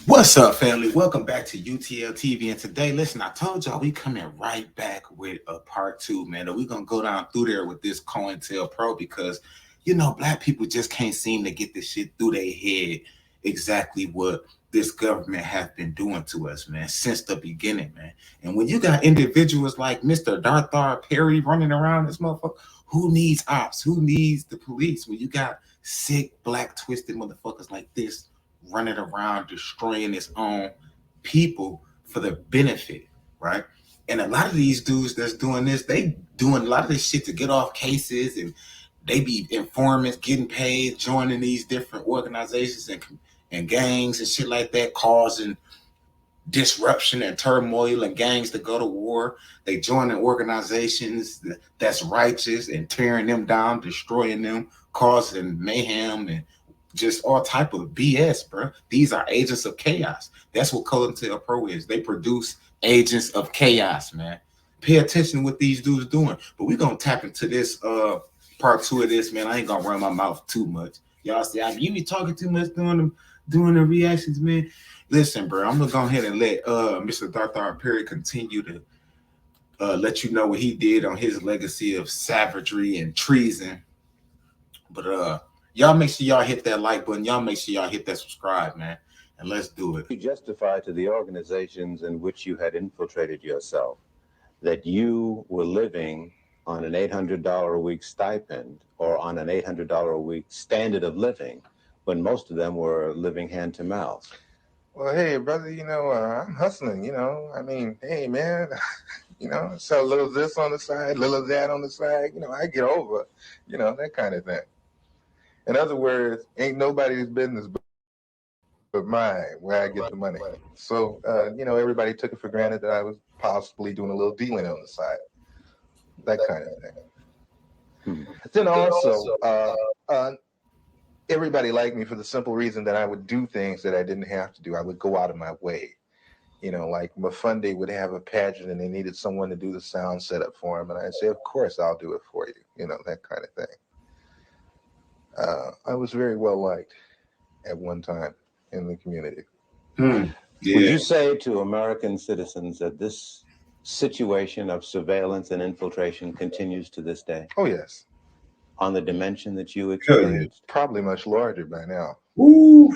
What's up, family? Welcome back to UTL TV. And today, listen, I told y'all we coming right back with a part two, man. And we're gonna go down through there with this COINTELPRO because black people just can't seem to get this shit through their head exactly what this government have been doing to us, man, since the beginning, man. And when you got individuals like Mr. Darthar Perry running around this motherfucker, who needs ops? Who needs the police? When you got sick, black, twisted motherfuckers like this running around destroying his own people for the benefit, right? And a lot of these dudes that's doing this, they doing a lot of this shit to get off cases, and they be informants getting paid, joining these different organizations and gangs and shit like that, causing disruption and turmoil and gangs to go to war. They join in organizations that's righteous and tearing them down, destroying them, causing mayhem and just all type of BS, bro. These are agents of chaos. That's what COINTELPRO is. They produce agents of chaos, man. Pay attention to what these dudes doing. But we're gonna tap into this part two of this, man. I ain't gonna run my mouth too much. Y'all see, you be talking too much doing the reactions, man. Listen, bro, I'm gonna go ahead and let Mr. Darthar Perry continue to let you know what he did on his legacy of savagery and treason. But y'all make sure y'all hit that like button. Y'all make sure y'all hit that subscribe, man. And let's do it. You justify to the organizations in which you had infiltrated yourself that you were living on an $800 a week stipend or on an $800 a week standard of living when most of them were living hand to mouth. Well, hey, brother, I'm hustling, I mean, hey, man, sell a little this on the side, little that on the side, I get over, that kind of thing. In other words, ain't nobody's business but mine where I get the money. So, everybody took it for granted that I was possibly doing a little dealing on the side, that kind of thing. Then also, everybody liked me for the simple reason that I would do things that I didn't have to do. I would go out of my way. Like Mafunde would have a pageant and they needed someone to do the sound setup for him. And I'd say, of course, I'll do it for you, that kind of thing. I was very well liked at one time in the community. Yeah. Would you say to American citizens that this situation of surveillance and infiltration continues to this day? Oh, yes. On the dimension that you experienced? Probably much larger by now. Ooh,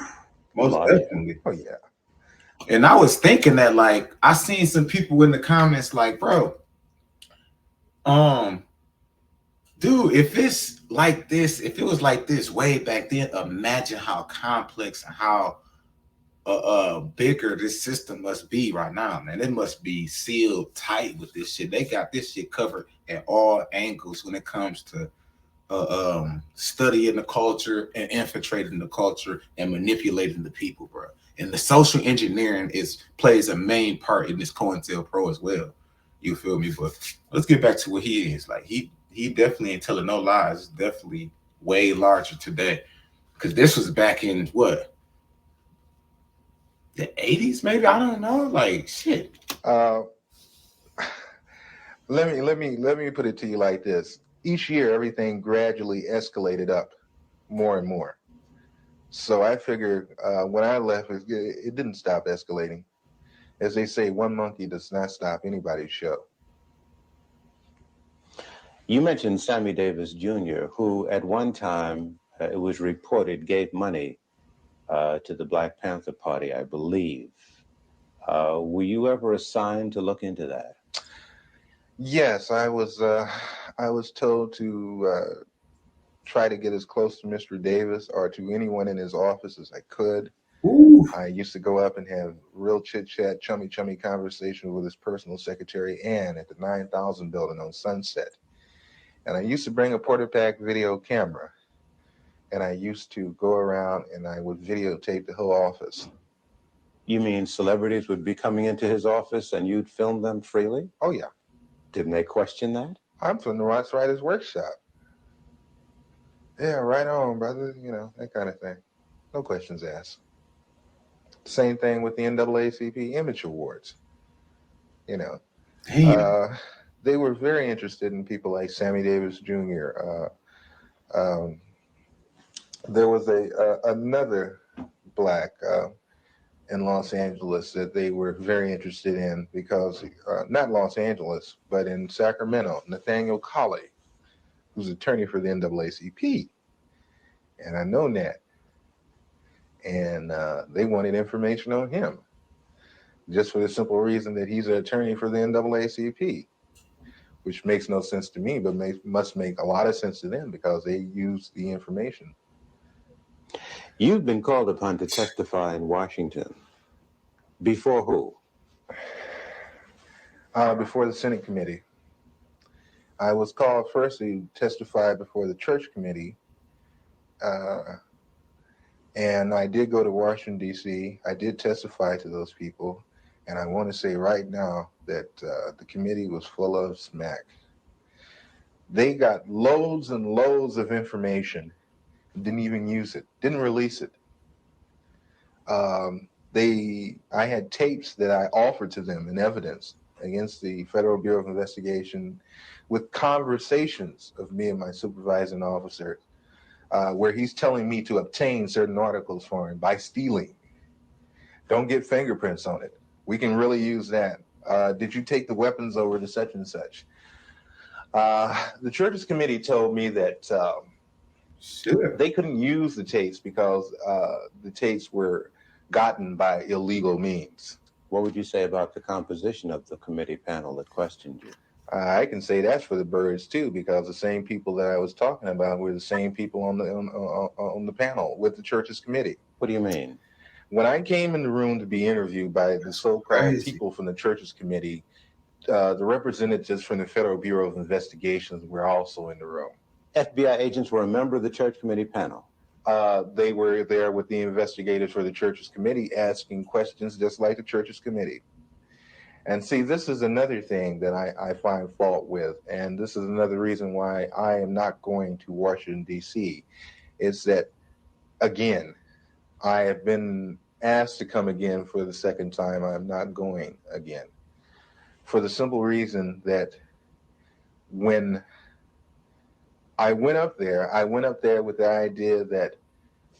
most definitely. Oh, yeah. And I was thinking that, like, I seen some people in the comments like, bro, dude, if it's like this, if it was like this way back then, imagine how complex and how bigger this system must be right now, man. It must be sealed tight with this shit. They got this shit covered at all angles when it comes to studying the culture and infiltrating the culture and manipulating the people, bro. And the social engineering plays a main part in this COINTELPRO as well. You feel me? But let's get back to what he is. Like he definitely ain't telling no lies. It's definitely way larger today. Because this was back in what? The 80s, maybe? I don't know. Like shit. Let me put it to you like this. Each year, everything gradually escalated up more and more. So I figured when I left, it didn't stop escalating. As they say, one monkey does not stop anybody's show. You mentioned Sammy Davis Jr., who at one time, it was reported, gave money to the Black Panther Party, I believe. Were you ever assigned to look into that? Yes, I was told to try to get as close to Mr. Davis or to anyone in his office as I could. Ooh. I used to go up and have real chit-chat, chummy conversations with his personal secretary, Ann, at the 9000 building on Sunset. And I used to bring a Portapack video camera, and I used to go around and I would videotape the whole office. You mean celebrities would be coming into his office and you'd film them freely? Oh, yeah. Didn't they question that? I'm from the Ross Writers Workshop. Yeah, right on, brother. That kind of thing. No questions asked. Same thing with the NAACP Image Awards. They were very interested in people like Sammy Davis Jr. There was another black, in Los Angeles that they were very interested in because not Los Angeles, but in Sacramento, Nathaniel Colley, who's attorney for the NAACP, and I know Nat, and they wanted information on him just for the simple reason that he's an attorney for the NAACP, which makes no sense to me, but must make a lot of sense to them because they use the information. You've been called upon to testify in Washington. Before who? Before the Senate committee. I was called first to testify before the church committee, uh, and I did go to Washington, D.C. I did testify to those people, and I want to say right now that the committee was full of smack. They got loads and loads of information, didn't even use it, didn't release it. I had tapes that I offered to them in evidence against the Federal Bureau of Investigation with conversations of me and my supervising officer, where he's telling me to obtain certain articles for him by stealing. Don't get fingerprints on it. We can really use that. Did you take the weapons over to such and such? The church's committee told me that Sure. they couldn't use the tapes because the tapes were gotten by illegal means. What would you say about the composition of the committee panel that questioned you? I can say that's for the birds too, because the same people that I was talking about were the same people on the panel with the church's committee. What do you mean? When I came in the room to be interviewed by the so-called Crazy. people from the church's committee, the representatives from the Federal Bureau of Investigations were also in the room. FBI agents were a member of the church committee panel. They were there with the investigators for the church's committee asking questions just like the church's committee. And see, this is another thing that I find fault with, and this is another reason why I am not going to Washington, D.C., is that, again, I have been asked to come again for the second time. I'm not going again. For the simple reason that when I went up there with the idea that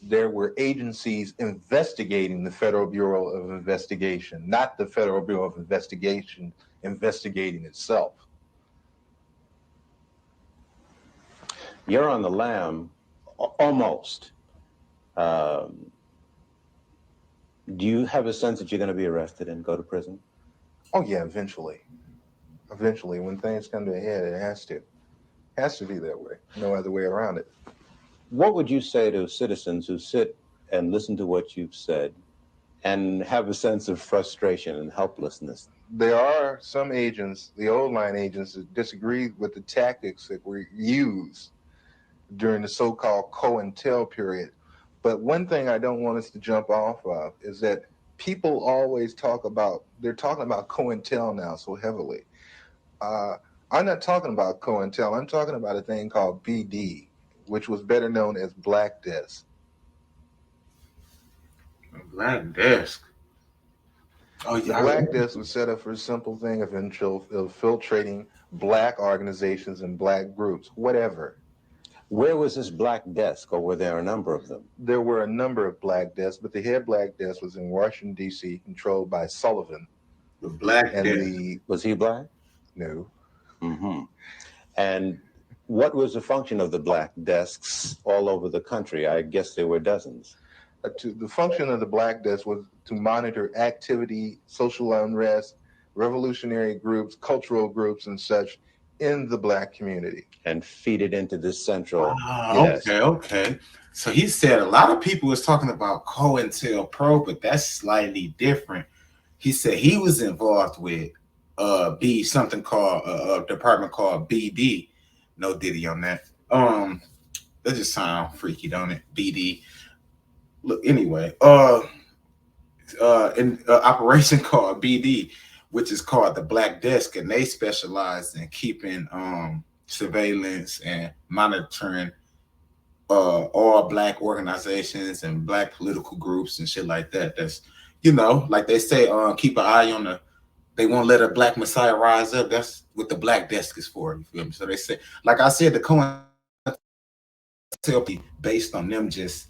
there were agencies investigating the Federal Bureau of Investigation, not the Federal Bureau of Investigation investigating itself. You're on the lam, almost. Do you have a sense that you're going to be arrested and go to prison? Oh yeah, eventually. Eventually, when things come to a head, it has to. It has to be that way. No other way around it. What would you say to citizens who sit and listen to what you've said and have a sense of frustration and helplessness? There are some agents, the old line agents, that disagree with the tactics that were used during the so-called COINTEL period. But one thing I don't want us to jump off of is that people always they're talking about COINTEL now so heavily. I'm not talking about COINTEL. I'm talking about a thing called BD, which was better known as Black Desk. Black desk. Oh The yeah. Black Desk was set up for a simple thing of infiltrating black organizations and black groups, whatever. Where was this black desk, or were there a number of them? There were a number of black desks, but the head black desk was in Washington, D.C., controlled by Sullivan. The black And desk. Was he black? No. Mm-hmm. And what was the function of the black desks all over the country? I guess there were dozens. The function of the Black Desk was to monitor activity, social unrest, revolutionary groups, cultural groups, and such in the black community. And feed it into this central. Yes. Okay. So he said a lot of people was talking about COINTELPRO, but that's slightly different. He said he was involved with B something called a department called BD. No diddy on that. That just sound freaky, don't it? BD. Look, anyway, in operation called BD, which is called the Black Desk, and they specialize in keeping surveillance and monitoring all black organizations and black political groups and shit like that. That's like they say, keep an eye on the. They won't let a black messiah rise up. That's what the Black Desk is for. You feel me? So they say, like I said, the COINTELPRO based on them just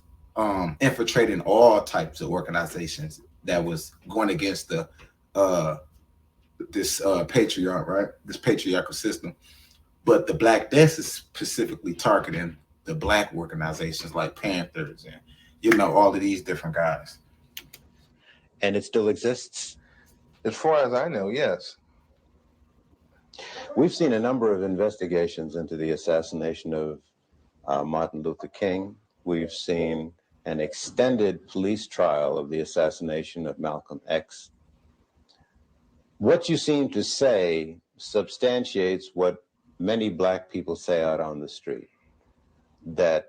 infiltrating all types of organizations that was going against the uh this patriarch, right? This patriarchal system. But the Black Death is specifically targeting the black organizations like Panthers and all of these different guys. And it still exists. As far as I know, yes. We've seen a number of investigations into the assassination of Martin Luther King. We've seen an extended police trial of the assassination of Malcolm X. What you seem to say substantiates what many black people say out on the street, that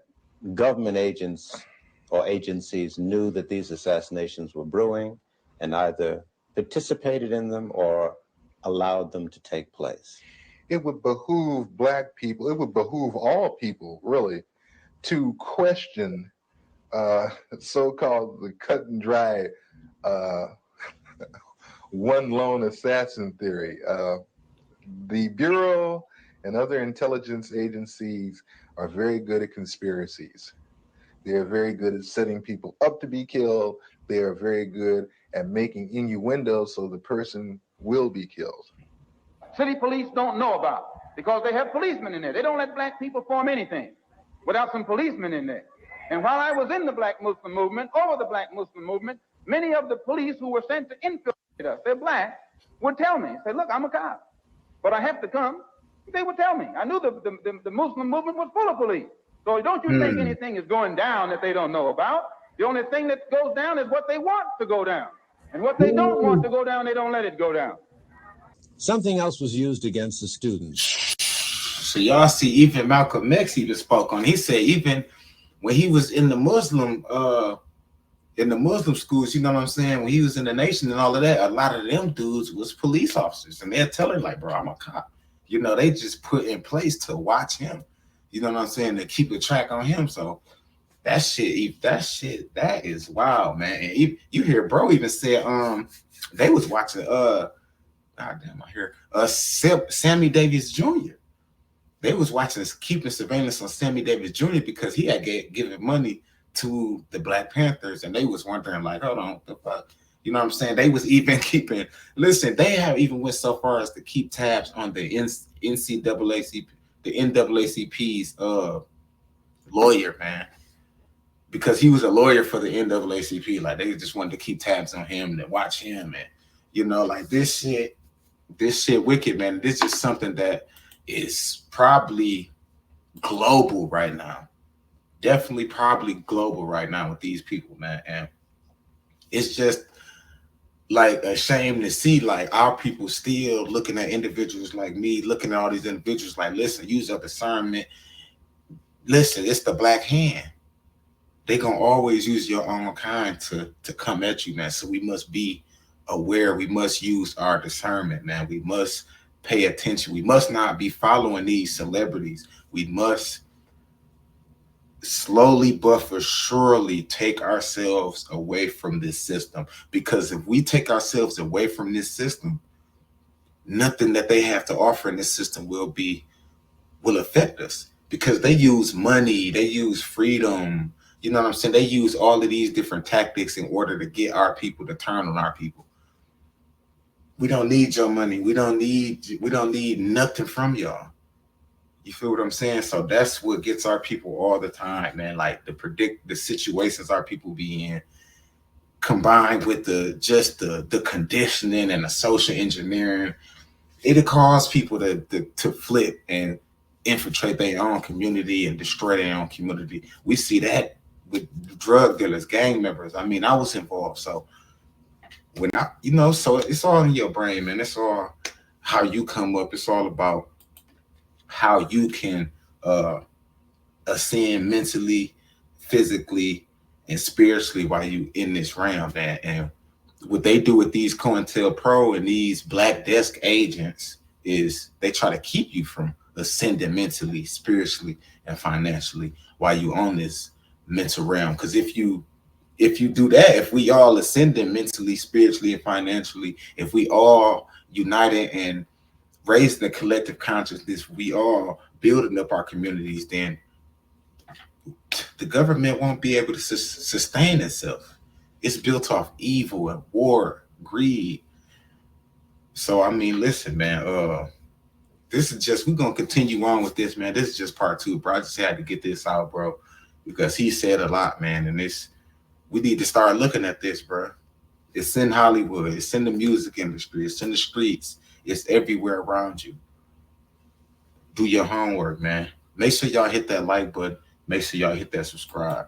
government agents or agencies knew that these assassinations were brewing and either participated in them or allowed them to take place. It would behoove black people, it would behoove all people, really, to question so-called the cut and dry uh, one lone assassin theory. The Bureau and other intelligence agencies are very good at conspiracies. They are very good at setting people up to be killed. They are very good at making innuendos so the person will be killed. City police don't know about because they have policemen in there. They don't let black people form anything without some policemen in there. And while I was in the black Muslim movement, over the black Muslim movement, many of the police who were sent to infiltrate us, they're black, would tell me, say, look, I'm a cop, but I have to come. They would tell me. I knew the Muslim movement was full of police. So don't you think anything is going down that they don't know about? The only thing that goes down is what they want to go down. And what they don't want to go down, they don't let it go down. Something else was used against the students. So y'all see, even Malcolm X even spoke on. He said even when he was in the Muslim schools, you know what I'm saying? When he was in the nation and all of that, a lot of them dudes was police officers, and they're telling like, bro, I'm a cop. They just put in place to watch him. You know what I'm saying? To keep a track on him. So that is wild, man. And you hear bro even said they was watching goddamn, I hear Sammy Davis Jr. They was watching, keeping surveillance on Sammy Davis Jr. because he had given money to the Black Panthers, and they was wondering like, hold on, what the fuck? You know what I'm saying? They was even keeping. Listen, they have even went so far as to keep tabs on the NCAA, the NAACP's lawyer, man, because he was a lawyer for the NAACP. Like they just wanted to keep tabs on him and watch him, and like this shit wicked, man. This is something that is probably global right now. Definitely probably global right now with these people, man. And it's just like a shame to see like our people still looking at individuals like me, looking at all these individuals like, listen, use your discernment. Listen, it's the black hand. They gonna always use your own kind to come at you, man. So we must be aware. We must use our discernment, man. We must pay attention. We must not be following these celebrities. We must slowly but for surely take ourselves away from this system, because if we take ourselves away from this system, nothing that they have to offer in this system will affect us, because they use money, they use freedom, you know what I'm saying? They use all of these different tactics in order to get our people to turn on our people. We don't need your money. We don't need nothing from y'all. You feel what I'm saying? So that's what gets our people all the time, man. Like the situations our people be in, combined with the conditioning and the social engineering, it'll cause people to flip and infiltrate their own community and destroy their own community. We see that with drug dealers, gang members. I mean, I was involved. So when so it's all in your brain, man. It's all how you come up. It's all about how you can ascend mentally, physically, and spiritually while you in this realm, man. And what they do with these COINTELPRO and these Black Desk agents is they try to keep you from ascending mentally, spiritually, and financially while you on this mental realm. Because if you do that, if we all ascending mentally, spiritually, and financially, if we all united and raising the collective consciousness, we all building up our communities, then the government won't be able to sustain itself. It's built off evil and war, greed. So I mean, listen, man. This is just we're gonna continue on with this, man. This is just part two, bro. I just had to get this out, bro, because he said a lot, man. And this we need to start looking at this, bro. It's in Hollywood, it's in the music industry, it's in the streets, it's everywhere around you. Do your homework, man. Make sure y'all hit that like button. Make sure y'all hit that subscribe.